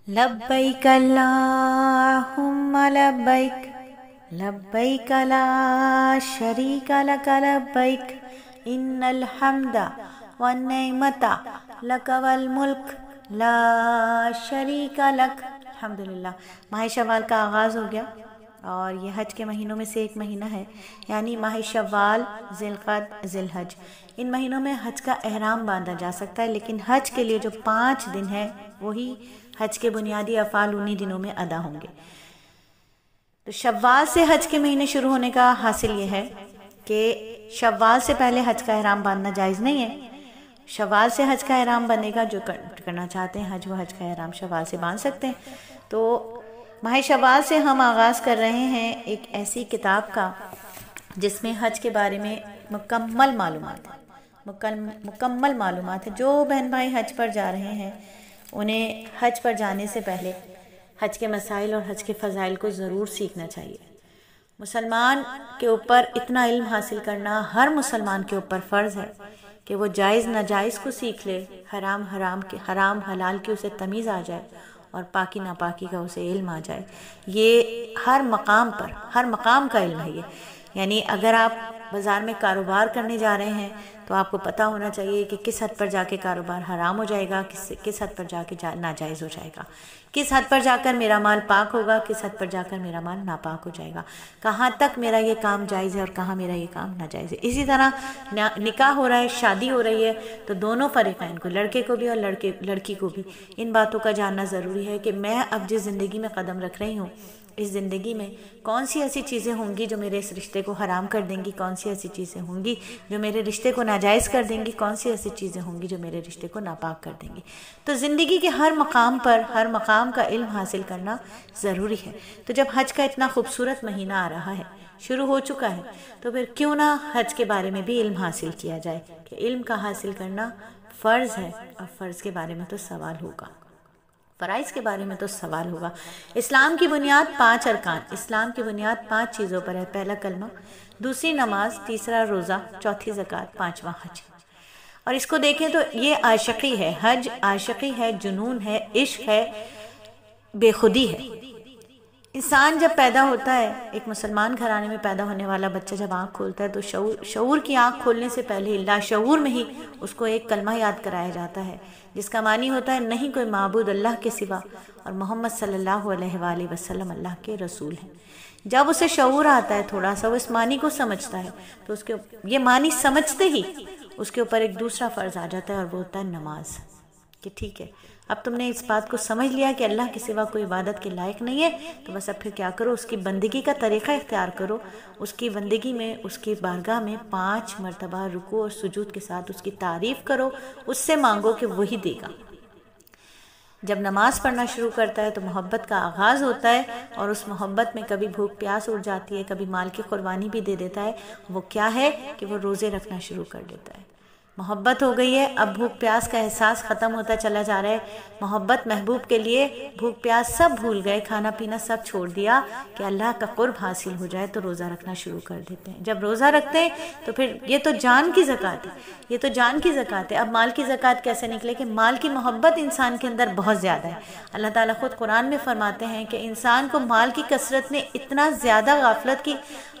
لبیک اللہم لبیک لبیک لا شریک لک لبیک ان الحمد والنعمت لک والملک لا شریک لک۔ الحمدللہ، ماہ شوال کا آغاز ہو گیا اور یہ حج کے مہینوں میں سے ایک مہینہ ہے، یعنی ماہ شوال، ذی القعدہ، ذی الحج۔ ان مہینوں میں حج کا احرام باندھا جا سکتا ہے، لیکن حج کے لیے جو 5 دن ہیں وہی حج کے بنیادی افعال انہی دنوں میں ادا ہوں گے۔ تو شوال سے حج کے مہینے شروع ہونے کا حاصل یہ ہے کہ شوال سے پہلے حج کا احرام باندھنا جائز نہیں ہے۔ شوال سے حج کا احرام بنے گا، جو کرنا چاہتے ہیں حج، وہ حج کا احرام شوال سے باندھ سکتے ہیں۔ تو ماہ شوال سے ہم آغاز کر رہے ہیں ایک ایسی کتاب کا جس میں حج کے بارے میں مکمل معلومات ہے۔ جو بہن بھائی حج پر جا رہے ہیں انہیں حج پر جانے سے پہلے حج کے مسائل اور حج کے فضائل کو ضرور سیکھنا چاہیے۔ مسلمان کے اوپر اتنا علم حاصل کرنا ہر مسلمان کے اوپر فرض ہے کہ وہ جائز ناجائز کو سیکھ لے، حرام حلال کی اسے تمیز آ جائے اور پاکی ناپاکی کا اسے علم آ جائے۔ یہ ہر مقام کا علم ہے یہ۔ یعنی اگر آپ بازار میں کاروبار کرنے جا رہے ہیں تو آپ کو پتہ ہونا چاہیے کہ کس حد پر جا کے کاروبار حرام ہو جائے گا، کس حد پر جا کے ناجائز ہو جائے گا، کس حد پر جا کر میرا مال پاک ہوگا، کس حد پر جا کر میرا مال ناپاک ہو جائے گا، کہاں تک میرا یہ کام جائز ہے اور کہاں میرا یہ کام ناجائز ہے۔ اسی طرح نکاح ہو رہا ہے، شادی ہو رہی ہے، تو دونوں فریقین کو، لڑکے کو بھی اور لڑکی کو بھی، ان باتوں کا جاننا ضروری ہے کہ میں اب جس زندگی میں قدم رکھ رہی ہوں، اس زندگی میں کون سی ایسی چیزیں ہوں گی جو میرے اس رشتے کو حرام کر دیں گی، کون سی ایسی چیزیں ہوں گی جو میرے رشتے کو ناجائز کر دیں گی، کون سی ایسی چیزیں ہوں گی جو میرے رشتے کو ناپاک کر دیں گی۔ تو زندگی کے ہر مقام کا علم حاصل کرنا ضروری ہے۔ تو جب حج کا اتنا خوبصورت مہینہ آ رہا ہے، شروع ہو چکا ہے، تو پھر کیوں نہ حج کے بارے میں بھی علم حاصل کیا جائے کہ علم کا حاصل کرنا فرض ہے، اور فرض کے بارے میں تو سوال ہوگا، فرائض کے بارے میں تو سوال ہوگا۔ اسلام کی بنیاد 5 ارکان، اسلام کی بنیاد 5 چیزوں پر ہے۔ پہلا کلمہ، دوسری نماز، تیسرا روزہ، چوتھی زکوٰۃ، 5واں حج۔ اور اس کو دیکھیں تو یہ عاشقی ہے، حج عاشقی ہے، جنون ہے، عشق ہے، بے خودی ہے۔ انسان جب پیدا ہوتا ہے، ایک مسلمان گھرانے میں پیدا ہونے والا بچہ جب آنکھ کھولتا ہے تو شعور کی آنکھ کھولنے سے پہلے لاشعور میں ہی اس کو ایک کلمہ یاد کرایا جاتا ہے، جس کا معنی ہوتا ہے نہیں کوئی معبود اللہ کے سوا، اور محمد صلی اللہ علیہ وآلہ وسلم اللہ کے رسول ہیں۔ جب اسے شعور آتا ہے تھوڑا سا، وہ اس معنی کو سمجھتا ہے، تو اس کے یہ معنی سمجھتے ہی اس کے اوپر ایک دوسرا فرض آ جاتا ہے، اور وہ ہوتا ہے نماز۔ کہ ٹھیک ہے، اب تم نے اس بات کو سمجھ لیا کہ اللہ کے سوا کوئی عبادت کے لائق نہیں ہے، تو بس اب پھر کیا کرو، اس کی بندگی کا طریقہ اختیار کرو، اس کی بندگی میں، اس کی بارگاہ میں 5 مرتبہ رکوع اور سجود کے ساتھ اس کی تعریف کرو، اس سے مانگو کہ وہی دے گا۔ جب نماز پڑھنا شروع کرتا ہے تو محبت کا آغاز ہوتا ہے، اور اس محبت میں کبھی بھوک پیاس اٹھ جاتی ہے، کبھی مال کی قربانی بھی دے دیتا ہے۔ وہ کیا ہے کہ وہ روزے رکھنا شروع کر دیتا ہے۔ محبت ہو گئی ہے، اب بھوک پیاس کا احساس ختم ہوتا چلا جا رہا ہے۔ محبت محبوب کے لیے بھوک پیاس سب بھول گئے، کھانا پینا سب چھوڑ دیا کہ اللہ کا قرب حاصل ہو جائے، تو روزہ رکھنا شروع کر دیتے ہیں۔ جب روزہ رکھتے ہیں تو پھر یہ تو جان کی زکوٰۃ ہے، یہ تو جان کی زکوٰۃ ہے۔ اب مال کی زکوٰۃ کیسے نکلے کہ مال کی محبت انسان کے اندر بہت زیادہ ہے۔ اللہ تعالیٰ خود قرآن میں فرماتے ہیں کہ انسان کو مال کی کثرت نے اتنا زیادہ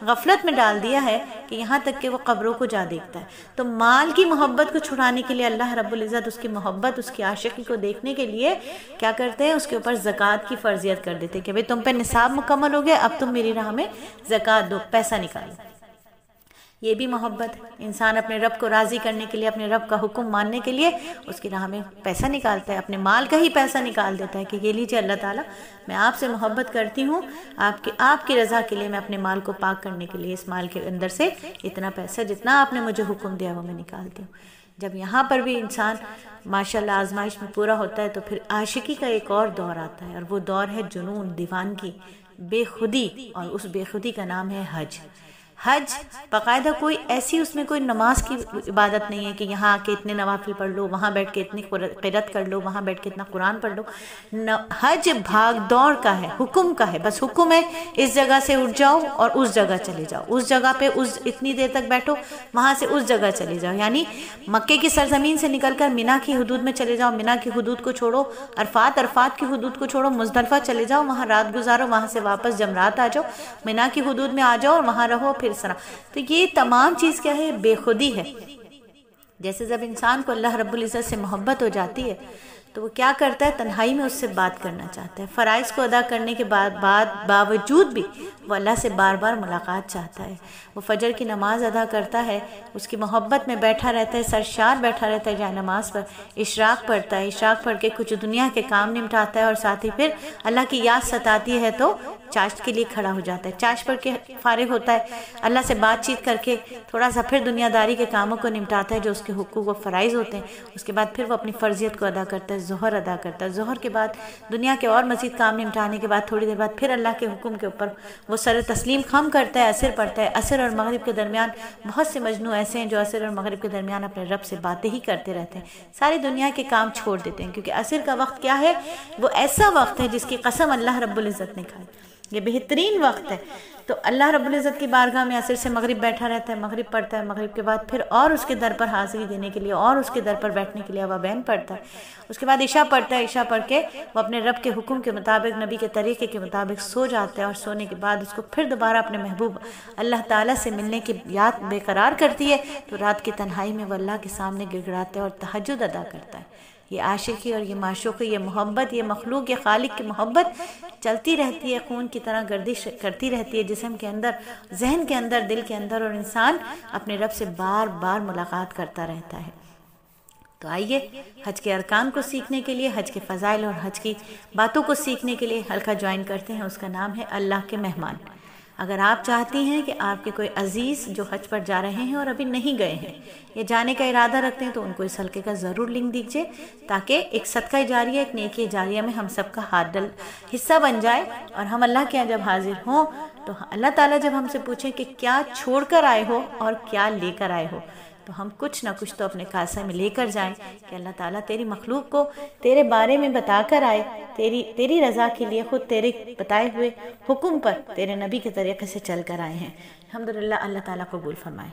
غفلت میں ڈال دیا ہے کہ یہاں تک کہ وہ قبروں کو جا دیکھتا ہے۔ تو مال کی محبت کو چھڑانے کے لیے اللہ رب العزت اس کی محبت، اس کی عاشقی کو دیکھنے کے لیے کیا کرتے ہیں، اس کے اوپر زکوٰۃ کی فرضیت کر دیتے ہیں کہ بھئی تم پہ نصاب مکمل ہو گیا، اب تم میری راہ میں زکوٰۃ دو، پیسہ نکالو۔ یہ بھی محبت ہے۔ انسان اپنے رب کو راضی کرنے کے لیے، اپنے رب کا حکم ماننے کے لیے اس کی راہ میں پیسہ نکالتا ہے، اپنے مال کا ہی پیسہ نکال دیتا ہے کہ یہ لیجیے اللہ تعالیٰ، میں آپ سے محبت کرتی ہوں، آپ کی رضا کے لیے میں اپنے مال کو پاک کرنے کے لیے اس مال کے اندر سے اتنا پیسہ جتنا آپ نے مجھے حکم دیا وہ میں نکالتی ہوں۔ جب یہاں پر بھی انسان ماشاءاللہ آزمائش میں پورا ہوتا ہے تو پھر عاشقی کا ایک اور دور آتا ہے، اور وہ دور ہے جنون، دیوانگی، بے خودی، اور اس بے خودی کا نام ہے حج۔ حج باقاعدہ کوئی ایسی اس میں کوئی نماز کی عبادت نہیں ہے کہ یہاں آ کے اتنے نوافل پڑھ لو، وہاں بیٹھ کے اتنی قرات کر لو، وہاں بیٹھ کے اتنا قرآن پڑھ لو۔ حج بھاگ دوڑ کا ہے، حکم کا ہے، بس حکم ہے اس جگہ سے اٹھ جاؤ اور اس جگہ چلے جاؤ، اس جگہ پہ اتنی دیر تک بیٹھو، وہاں سے اس جگہ چلے جاؤ، یعنی مکے کی سرزمین سے نکل کر مینا کی حدود میں چلے جاؤ، مینا کی حدود کو چھوڑو، عرفات کی حدود کو چھوڑو، مزدلفہ چلے جاؤ، وہاں رات گزارو، وہاں سے واپس جمرات آ جاؤ، مینا کی حدود میں آ جاؤ اور وہاں رہو پھر سنا۔ تو یہ تمام چیز کیا ہے؟ بے خودی ہے۔ جیسے جب انسان کو اللہ رب العزت سے محبت ہو جاتی ہے تو وہ کیا کرتا ہے؟ تنہائی میں اس سے بات کرنا چاہتا ہے، فرائض کو ادا کرنے کے باوجود بھی وہ اللہ سے بار بار ملاقات چاہتا ہے، وہ فجر کی نماز ادا کرتا ہے، اس کی محبت میں بیٹھا رہتا ہے، سرشار بیٹھا رہتا ہے جائے نماز پر، اشراق پڑھتا ہے، اشراق پڑھ کے کچھ دنیا کے کام نمٹاتا ہے اور ساتھ ہی پھر اللہ کی یاد ستاتی ہے تو چاشت کے لیے کھڑا ہو جاتا ہے، چاشت پڑھ کے فارغ ہوتا ہے، اللہ سے بات چیت کر کے تھوڑا سا پھر دنیا داری کے کاموں کو نمٹاتا ہے جو اس کے حقوق و فرائض ہوتے ہیں، اس کے بعد پھر وہ اپنی فرضیت کو ادا کرتا ہے، ظہر ادا کرتا ہے، ظہر کے بعد دنیا کے اور مزید کام نمٹانے کے بعد تھوڑی دیر بعد پھر اللہ کے حکم کے اوپر وہ سر تسلیم خم کرتا ہے، عصر پڑھتا ہے۔ عصر اور مغرب کے درمیان بہت سے مجنوں ایسے ہیں جو عصر اور مغرب کے درمیان اپنے رب سے باتیں ہی کرتے رہتے ہیں، ساری دنیا کے کام چھوڑ دیتے ہیں، کیونکہ عصر کا وقت کیا ہے؟ وہ ایسا وقت ہے جس کی قسم اللہ رب العزت نے کھائی، یہ بہترین وقت ہے۔ تو اللہ رب العزت کی بارگاہ میں عصر سے مغرب بیٹھا رہتا ہے، مغرب پڑھتا ہے، مغرب کے بعد پھر اور اس کے در پر حاضری دینے کے لیے اور اس کے در پر بیٹھنے کے لیے اوابین پڑھتا ہے، اس کے بعد عشاء پڑھتا ہے، عشاء پڑھ کے وہ اپنے رب کے حکم کے مطابق، نبی کے طریقے کے مطابق سو جاتا ہے، اور سونے کے بعد اس کو پھر دوبارہ اپنے محبوب اللہ تعالیٰ سے ملنے کی یاد بے قرار کرتی ہے، تو رات کی تنہائی میں وہ اللہ کے سامنے گڑ گڑاتا ہے اور تہجد ادا کرتا ہے۔ یہ عاشقی اور یہ معشوقی، یہ محبت، یہ مخلوق، یہ خالق کی محبت چلتی رہتی ہے، خون کی طرح گردش کرتی رہتی ہے جسم کے اندر، ذہن کے اندر، دل کے اندر، اور انسان اپنے رب سے بار بار ملاقات کرتا رہتا ہے۔ تو آئیے حج کے ارکان کو سیکھنے کے لیے، حج کے فضائل اور حج کی باتوں کو سیکھنے کے لیے حلقہ جوائن کرتے ہیں، اس کا نام ہے اللہ کے مہمان۔ اگر آپ چاہتی ہیں کہ آپ کے کوئی عزیز جو حج پر جا رہے ہیں اور ابھی نہیں گئے ہیں یا جانے کا ارادہ رکھتے ہیں تو ان کو اس حلقے کا ضرور لنک دیجئے، تاکہ ایک صدقہ جاریہ، ایک نیکی جاریہ میں ہم سب کا حصہ بن جائے، اور ہم اللہ کے یہاں جب حاضر ہوں تو اللہ تعالیٰ جب ہم سے پوچھیں کہ کیا چھوڑ کر آئے ہو اور کیا لے کر آئے ہو، تو ہم کچھ نہ کچھ تو اپنے کاسہ میں لے کر جائیں کہ اللہ تعالیٰ تیری مخلوق کو تیرے بارے میں بتا کر آئے، تیری رضا کے لیے خود تیرے بتائے ہوئے حکم پر تیرے نبی کے طریقے سے چل کر آئے ہیں۔ الحمدللہ، اللہ تعالیٰ قبول فرمائے۔